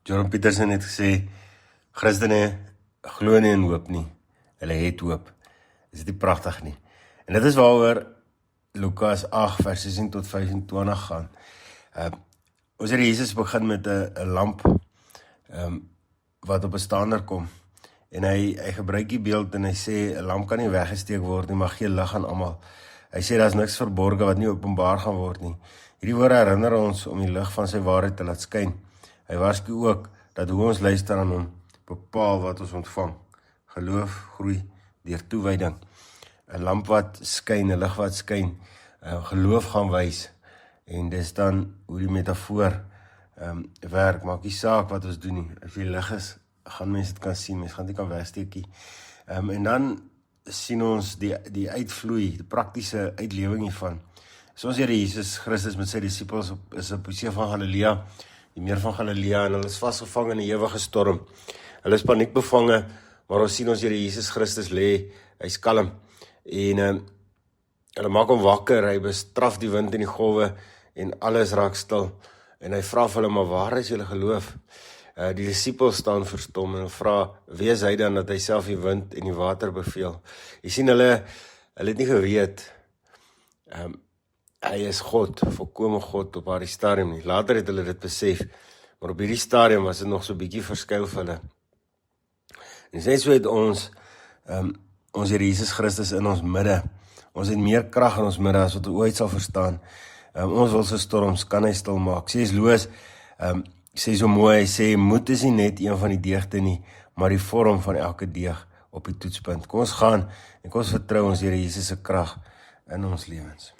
Jordan Peterson het gesê, Christene glo nie in hoop nie, hulle het hoop. Is dit nie pragtig nie? En dit is waaroor Lukas 8 vers 16 tot 25 gaan. Ons Here Jesus begin met 'n lamp wat op 'n staander kom. En hy gebruik die beeld en hy sê, 'n lamp kan nie weggesteek word nie, maar gee lig aan almal. Hy sê, daar's niks verborge wat nie openbaar gaan word nie. Hierdie woorde herinner ons om die lig van sy waarheid te laat skyn. Hy waarsku ook dat hoe ons luister aan hom bepaal wat ons ontvang. Geloof groei deur toewyding. 'n lamp wat skyn, 'n lig wat skyn, geloof gaan wys. En dis dan hoe die metafoor werk. Maak nie saak wat ons doen nie. As jy lig is, gaan mense dit kan sien. Mense gaan dit kan wegsteek nie. En dan sien ons die uitvloei, die praktiese uitlewing hiervan. So ons Here Jesus Christus met sy disippels is op die see van Galilea, die meer van Galilea, en hulle is vasgevang in 'n ewige storm. Hulle is paniekbevange, maar ons sien ons Here Jesus Christus lê, hy's kalm. En hulle maak hom wakker, hy bestraf die wind en die golwe en alles raak stil. En hy vra vir hulle, maar waar is julle geloof? Die disippels staan verstom en vra, wie is hy dan dat hy self die wind en die water beveel? Jy sien, hulle het nie geweet, hy is God, volkome God op daardie stadium nie. Later het hulle dit besef, maar op hierdie stadium was dit nog so bietjie verskuil vir hulle. En sê so het ons Here Jesus Christus in ons midde. Ons het meer krag in ons midde as wat ons ooit sal verstaan. Ons wil se storms kan hy stil maak. C.S. Lewis sê so mooi, hy sê, moed is nie net een van die deugde nie, maar die vorm van elke deeg op die toetspunt. Kom ons gaan en kom ons vertrou ons Here Jesus se krag in ons lewens.